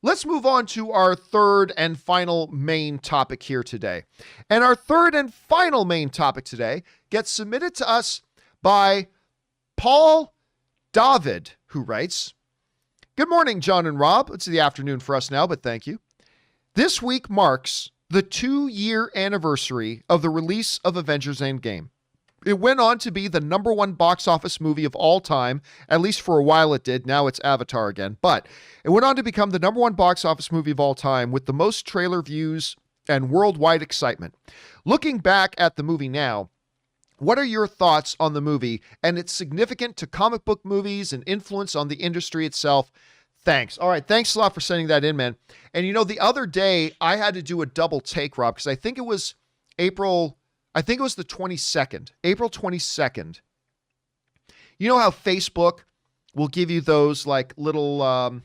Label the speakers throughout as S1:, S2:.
S1: let's move on to our third and final main topic here today. And our third and final main topic today gets submitted to us by Paul Dauvid, who writes, "Good morning, John and Rob. It's the afternoon for us now, but thank you. This week marks the 2-year anniversary of the release of Avengers Endgame. It went on to be the #1 box office movie of all time, at least for a while it did. Now it's Avatar again. But it went on to become the #1 box office movie of all time with the most trailer views and worldwide excitement. Looking back at the movie now, what are your thoughts on the movie and its significance to comic book movies and influence on the industry itself? Thanks." All right. Thanks a lot for sending that in, man. And the other day I had to do a double take, Rob, because I think it was the 22nd, April 22nd. You know how Facebook will give you those like little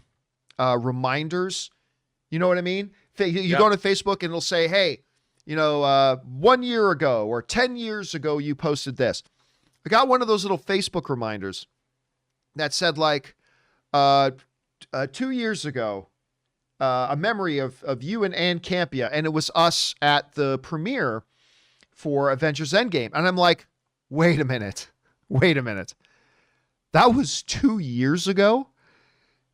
S1: reminders? You know what I mean? You go to Facebook and it'll say, hey, 1 year ago or 10 years ago, you posted this. I got one of those little Facebook reminders that said like, 2 years ago, a memory of you and Ann Campea, and it was us at the premiere for Avengers Endgame. And I'm like, wait a minute. That was 2 years ago?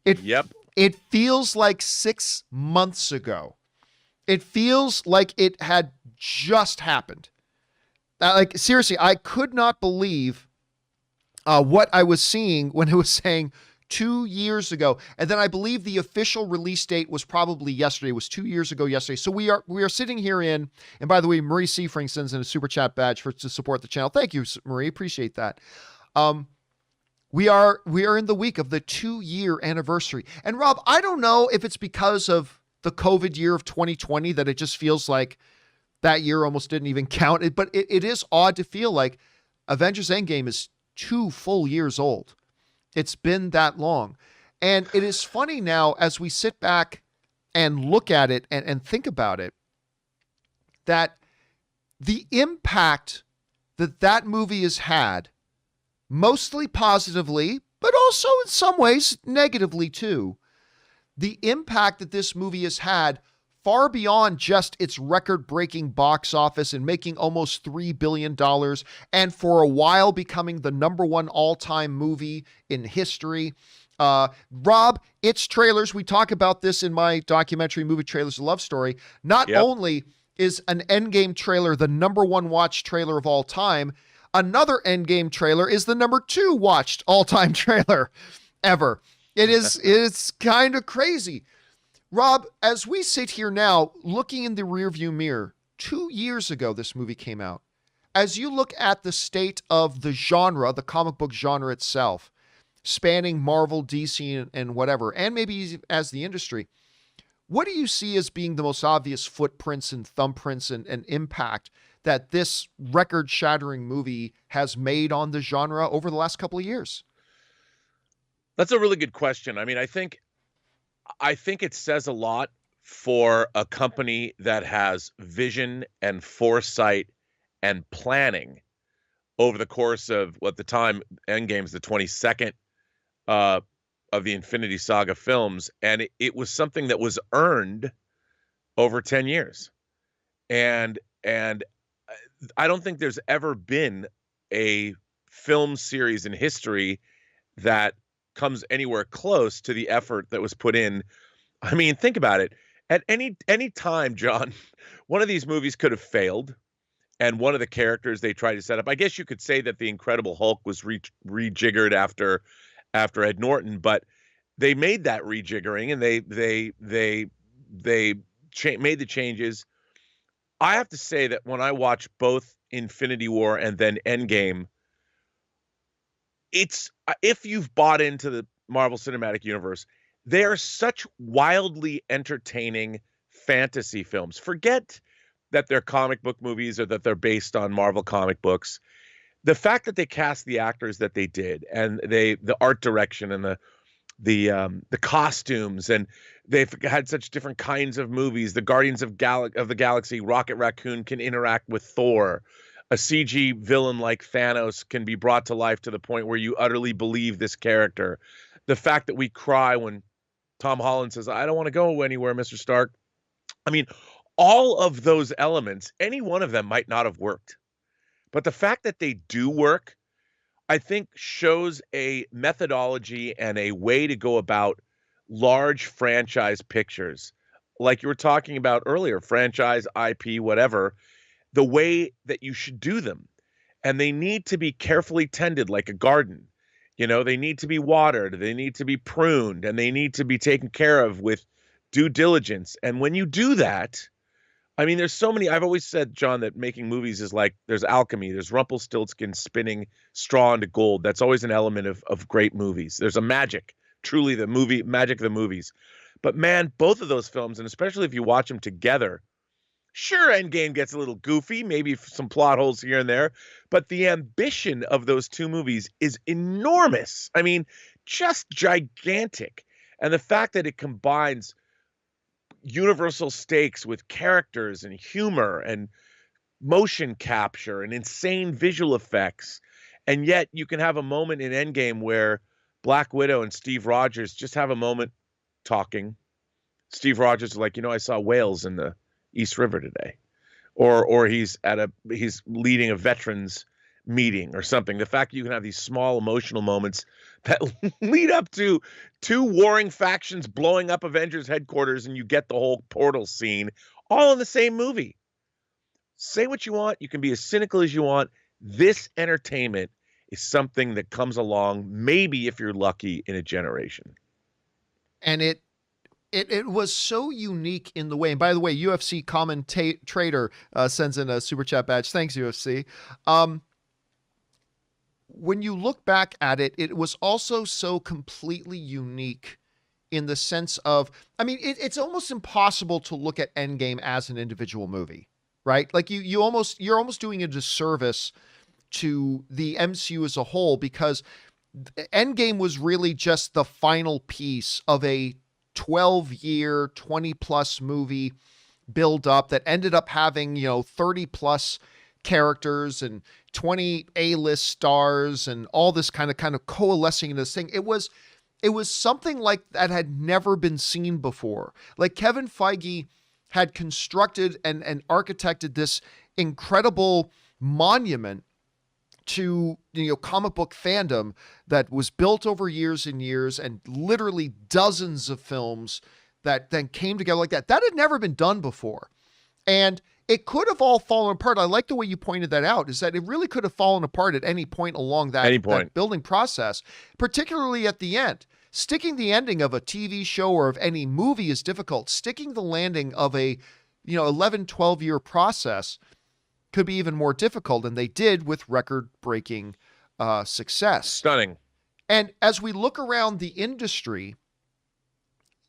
S1: It feels like 6 months ago. It feels like it had just happened. Like, seriously, I could not believe what I was seeing when it was saying 2 years ago. And then I believe the official release date was probably yesterday. It was 2 years ago yesterday. So we are sitting here and by the way, Marie Seafring sends in a super chat badge to support the channel. Thank you, Marie. Appreciate that. We are in the week of the 2-year anniversary. And Rob, I don't know if it's because of the COVID year of 2020 that it just feels like that year almost didn't even count. But it is odd to feel like Avengers Endgame is 2 full years old. It's been that long. And it is funny now as we sit back and look at it and think about it, that the impact that movie has had, mostly positively, but also in some ways negatively too, the impact that this movie has had far beyond just its record-breaking box office and making almost $3 billion and for a while becoming the #1 all-time movie in history. Rob, its trailers, we talk about this in my documentary, Movie Trailers, A Love Story. Not only is an Endgame trailer the #1 watched trailer of all time, another Endgame trailer is the #2 watched all-time trailer ever. It's kind of crazy. Rob, as we sit here now, looking in the rearview mirror, 2 years ago this movie came out. As you look at the state of the genre, the comic book genre itself, spanning Marvel, DC, and whatever, and maybe as the industry, what do you see as being the most obvious footprints and thumbprints and impact that this record-shattering movie has made on the genre over the last couple of years?
S2: That's a really good question. I mean, I think it says a lot for a company that has vision and foresight and planning over the course of what the time Endgame's the 22nd of the Infinity Saga films. And it was something that was earned over 10 years. And I don't think there's ever been a film series in history that comes anywhere close to the effort that was put in. I mean, think about it. At any time, John, one of these movies could have failed, and one of the characters they tried to set up, I guess you could say that the Incredible Hulk was rejiggered after Ed Norton, but they made that rejiggering and they made the changes. I have to say that when I watch both Infinity War and then Endgame, it's, if you've bought into the Marvel Cinematic Universe, they are such wildly entertaining fantasy films. Forget that they're comic book movies or that they're based on Marvel comic books. The fact that they cast the actors that they did, and the art direction and the costumes, and they've had such different kinds of movies. The Guardians of the Galaxy, Rocket Raccoon can interact with Thor. A CG villain like Thanos can be brought to life to the point where you utterly believe this character. The fact that we cry when Tom Holland says, I don't want to go anywhere, Mr. Stark. I mean, all of those elements, any one of them might not have worked. But the fact that they do work, I think shows a methodology and a way to go about large franchise pictures. Like you were talking about earlier, franchise, IP, whatever, the way that you should do them. And they need to be carefully tended like a garden. You know, they need to be watered, they need to be pruned, and they need to be taken care of with due diligence. And when you do that, I mean, there's so many. I've always said, John, that making movies is like there's alchemy. There's Rumpelstiltskin spinning straw into gold. That's always an element of great movies. There's a magic, truly the movie magic of the movies. But man, both of those films, and especially if you watch them together, sure, Endgame gets a little goofy, maybe some plot holes here and there, but the ambition of those two movies is enormous. I mean, just gigantic. And the fact that it combines universal stakes with characters and humor and motion capture and insane visual effects. And yet you can have a moment in Endgame where Black Widow and Steve Rogers just have a moment talking. Steve Rogers is like, I saw whales in the East River today. Or he's leading a veterans meeting or something. The fact that you can have these small emotional moments that lead up to two warring factions blowing up Avengers headquarters, and you get the whole portal scene all in the same movie. Say what you want. You can be as cynical as you want. This entertainment is something that comes along, maybe if you're lucky, in a generation.
S1: And it was so unique in the way. And by the way, UFC commentator sends in a super chat badge. Thanks, UFC. When you look back at it, it was also so completely unique in the sense of, I mean, it's almost impossible to look at Endgame as an individual movie, right? Like you're almost doing a disservice to the MCU as a whole, because Endgame was really just the final piece of a 12-year, 20-plus movie build up that ended up having, 30-plus characters and 20 A-list stars and all this kind of coalescing in this thing. It was something like that had never been seen before. Like Kevin Feige had constructed and architected this incredible monument to comic book fandom that was built over years and years, and literally dozens of films that then came together like that. That had never been done before. And it could have all fallen apart. I like the way you pointed that out, is that it really could have fallen apart at any point along that building process, particularly at the end. Sticking the ending of a TV show or of any movie is difficult. Sticking the landing of a 11, 12-year process could be even more difficult, and they did with record-breaking success.
S2: Stunning.
S1: And as we look around the industry,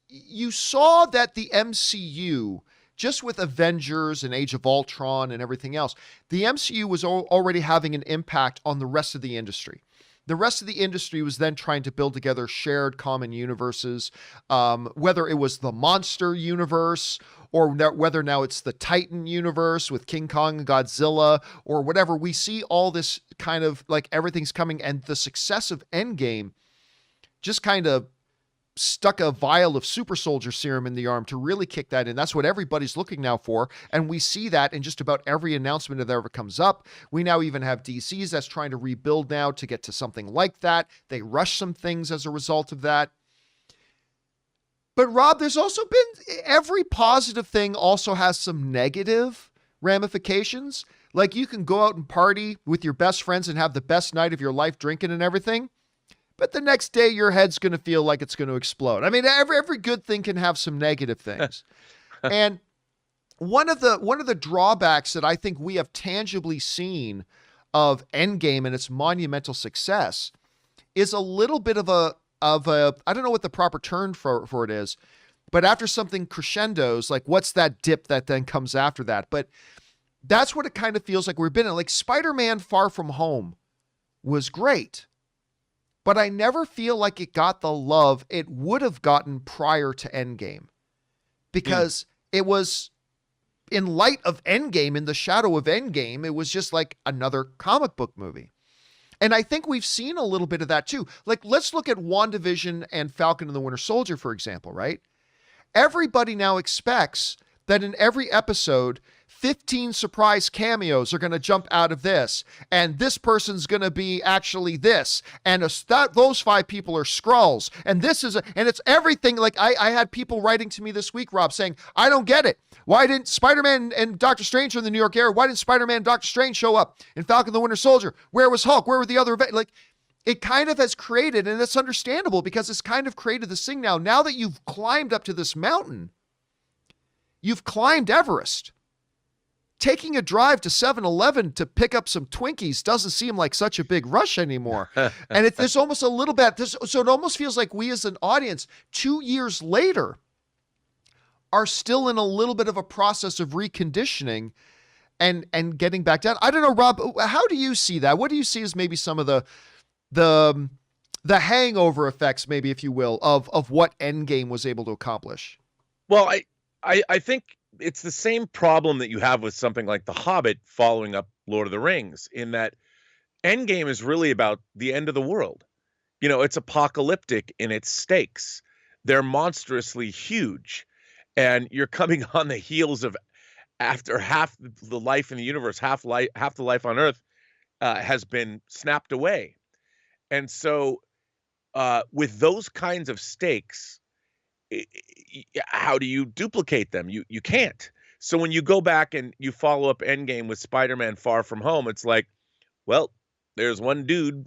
S1: you saw that the MCU, just with Avengers and Age of Ultron and everything else, the MCU was already having an impact on the rest of the industry. The rest of the industry was then trying to build together shared common universes, whether it was the monster universe or whether now it's the Titan universe with King Kong and Godzilla or whatever. We see all this kind of like everything's coming, and the success of Endgame just kind of stuck a vial of super soldier serum in the arm to really kick that in. That's what everybody's looking now for. And we see that in just about every announcement that ever comes up. We now even have DCs that's trying to rebuild now to get to something like that. They rush some things as a result of that. But Rob, there's also been, every positive thing also has some negative ramifications. Like you can go out and party with your best friends and have the best night of your life drinking and everything, but the next day your head's going to feel like it's going to explode. I mean, every good thing can have some negative things. And one of the drawbacks that I think we have tangibly seen of Endgame and its monumental success is a little bit of a I don't know what the proper term for it is, but after something crescendos, like what's that dip that then comes after that? But that's what it kind of feels like we've been in. Like Spider-Man Far From Home was great, but I never feel like it got the love it would have gotten prior to Endgame, because it was, in light of Endgame, in the shadow of Endgame, it was just like another comic book movie. And I think we've seen a little bit of that too. Like, let's look at WandaVision and Falcon and the Winter Soldier, for example, right? Everybody now expects that in every episode, 15 surprise cameos are going to jump out of this, and this person's going to be actually this, and those 5 people are Skrulls, and this is and it's everything. Like, I had people writing to me this week, Rob, saying, I don't get it. Why didn't Spider-Man and Doctor Strange from the New York area? Why didn't Spider-Man and Doctor Strange show up in Falcon the Winter Soldier? Where was Hulk? Where were the other like? It kind of has created, and it's understandable because it's kind of created this thing now that you've climbed up to this mountain, you've climbed Everest. Taking a drive to 7-Eleven to pick up some Twinkies doesn't seem like such a big rush anymore. And there's almost a little bit, so it almost feels like we as an audience, 2 years later, are still in a little bit of a process of reconditioning and getting back down. I don't know, Rob, how do you see that? What do you see as maybe some of the hangover effects, maybe, if you will, of what Endgame was able to accomplish?
S2: Well, I think it's the same problem that you have with something like The Hobbit following up Lord of the Rings, in that Endgame is really about the end of the world. You know, it's apocalyptic in its stakes. They're monstrously huge. And you're coming on the heels of, after half the life in the universe, half the life on Earth has been snapped away. And so with those kinds of stakes, how do you duplicate them? You can't. So when you go back and you follow up Endgame with Spider-Man Far From Home, it's like, well, there's one dude,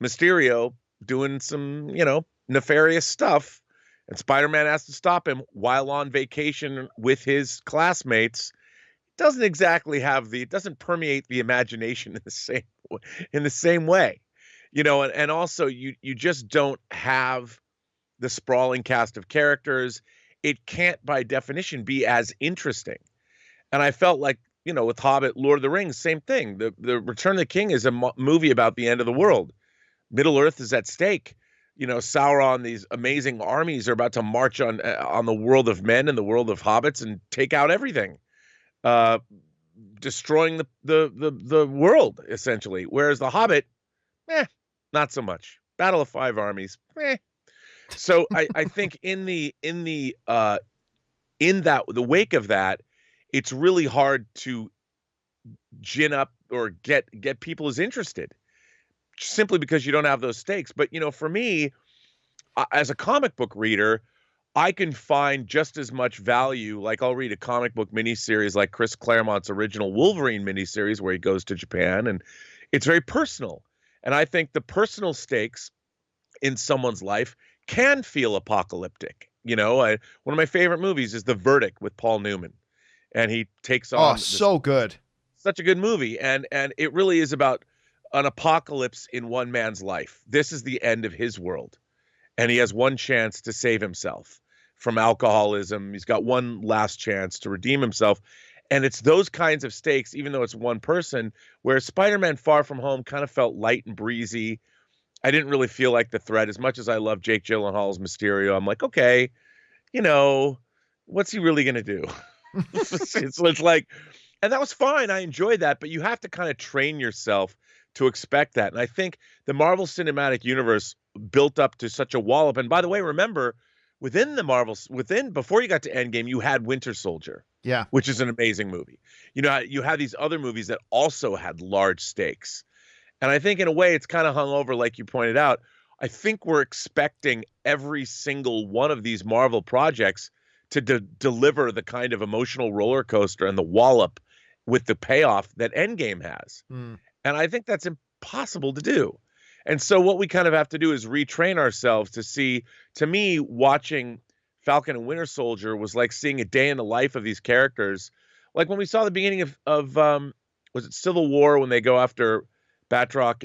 S2: Mysterio, doing some, nefarious stuff, and Spider-Man has to stop him while on vacation with his classmates. Doesn't exactly it doesn't permeate the imagination in the same way. And also you just don't have the sprawling cast of characters. It can't, by definition, be as interesting. And I felt like, with Hobbit, Lord of the Rings, same thing. The Return of the King is a movie about the end of the world. Middle Earth is at stake. Sauron, these amazing armies are about to march on the world of men and the world of hobbits and take out everything, destroying the world, essentially. Whereas The Hobbit, not so much. Battle of Five Armies, So I think in the wake of that, it's really hard to gin up or get people as interested, simply because you don't have those stakes. But for me, as a comic book reader, I can find just as much value. Like, I'll read a comic book miniseries like Chris Claremont's original Wolverine miniseries, where he goes to Japan, and it's very personal. And I think the personal stakes in someone's life can feel apocalyptic. One of my favorite movies is The Verdict with Paul Newman, and he takes on
S1: so good,
S2: such a good movie, and it really is about an apocalypse in one man's life. This is the end of his world, and he has one chance to save himself from alcoholism. He's got one last chance to redeem himself, and it's those kinds of stakes, even though it's one person, where Spider-Man Far From Home kind of felt light and breezy. I didn't really feel like the threat. As much as I love Jake Gyllenhaal's Mysterio, I'm like, okay, what's he really going to do? it's like, and that was fine. I enjoyed that, but you have to kind of train yourself to expect that. And I think the Marvel Cinematic Universe built up to such a wallop. And by the way, remember, before you got to Endgame, you had Winter Soldier, which is an amazing movie. You had these other movies that also had large stakes. And I think in a way it's kind of hung over, like you pointed out. I think we're expecting every single one of these Marvel projects to deliver the kind of emotional roller coaster and the wallop with the payoff that Endgame has. And I think that's impossible to do. And so what we kind of have to do is retrain ourselves to see. To me, watching Falcon and Winter Soldier was like seeing a day in the life of these characters. Like when we saw the beginning of was it Civil War, when they go after Batroc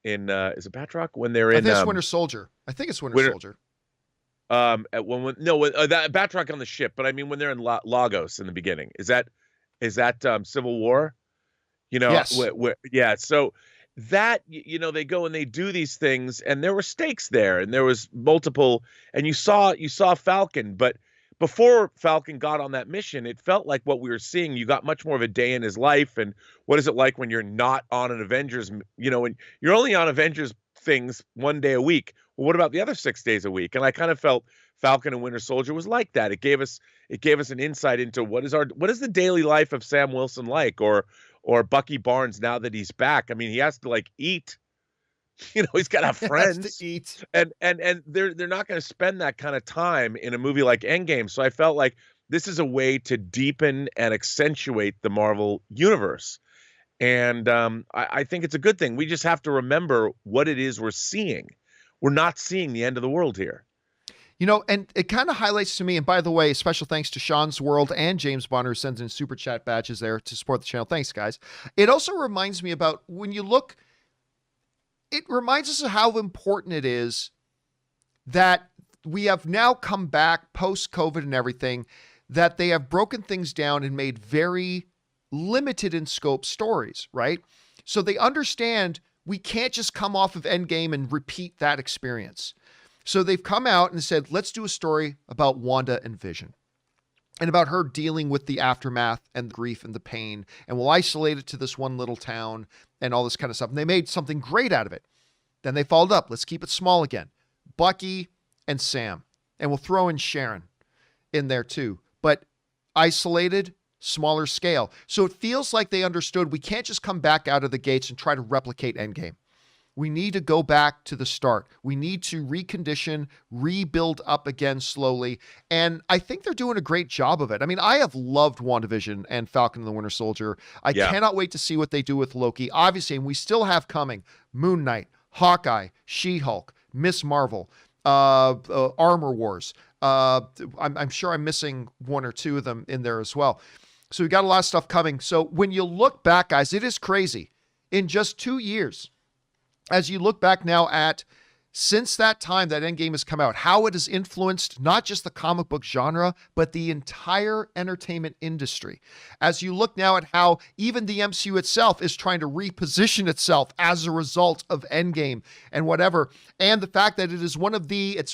S2: is it Batroc when they're in?
S1: I think it's Winter Soldier. I think it's Winter Soldier.
S2: That Batroc on the ship, but I mean when they're in Lagos in the beginning. Is that Civil War?
S1: Yes.
S2: Yeah. So that they go and they do these things, and there were stakes there, and there was multiple, and you saw Falcon, but before Falcon got on that mission, it felt like what we were seeing, you got much more of a day in his life. And what is it like when you're not on an Avengers, when you're only on Avengers things one day a week? Well, what about the other 6 days a week? And I kind of felt Falcon and Winter Soldier was like that. It gave us an insight into what is the daily life of Sam Wilson like, or Bucky Barnes now that he's back. I mean, he has to like eat. He's got to have friends
S1: to eat.
S2: And they're not going to spend that kind of time in a movie like Endgame. So I felt like this is a way to deepen and accentuate the Marvel universe. And I think it's a good thing. We just have to remember what it is we're seeing. We're not seeing the end of the world here.
S1: And it kind of highlights to me, and by the way, special thanks to Sean's World and James Bonner, who sends in super chat badges there to support the channel. Thanks, guys. It also reminds me about when you look, it reminds us of how important it is that we have now come back post-COVID and everything, that they have broken things down and made very limited in scope stories, right? So they understand we can't just come off of Endgame and repeat that experience. So they've come out and said, let's do a story about Wanda and Vision and about her dealing with the aftermath and the grief and the pain. And we'll isolate it to this one little town and all this kind of stuff. And they made something great out of it. Then they followed up. Let's keep it small again. Bucky and Sam. And we'll throw in Sharon in there too. But isolated, smaller scale. So it feels like they understood we can't just come back out of the gates and try to replicate Endgame. We need to go back to the start. We need to recondition, rebuild up again slowly. And I think they're doing a great job of it. I mean, I have loved WandaVision and Falcon and the Winter Soldier. I cannot wait to see what they do with Loki. Obviously, and we still have coming Moon Knight, Hawkeye, She-Hulk, Miss Marvel, Armor Wars. I'm sure I'm missing one or two of them in there as well. So we got a lot of stuff coming. So when you look back, guys, it is crazy. In just 2 years, as you look back now at, since that time that Endgame has come out, how it has influenced not just the comic book genre, but the entire entertainment industry. As you look now at how even the MCU itself is trying to reposition itself as a result of Endgame and whatever. And the fact that it is one of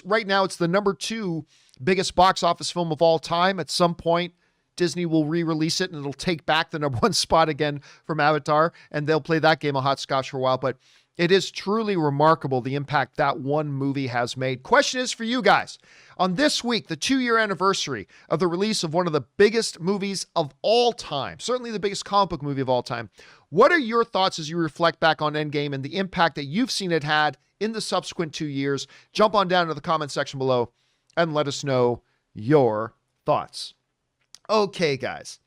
S1: right now it's the number 2 biggest box office film of all time. At some point, Disney will re-release it and it'll take back the number 1 spot again from Avatar, and they'll play that game of hopscotch for a while. But it is truly remarkable the impact that one movie has made. Question is for you guys. On this week, the 2-year anniversary of the release of one of the biggest movies of all time, certainly the biggest comic book movie of all time, what are your thoughts as you reflect back on Endgame and the impact that you've seen it had in the subsequent 2 years? Jump on down to the comment section below and let us know your thoughts. Okay, guys.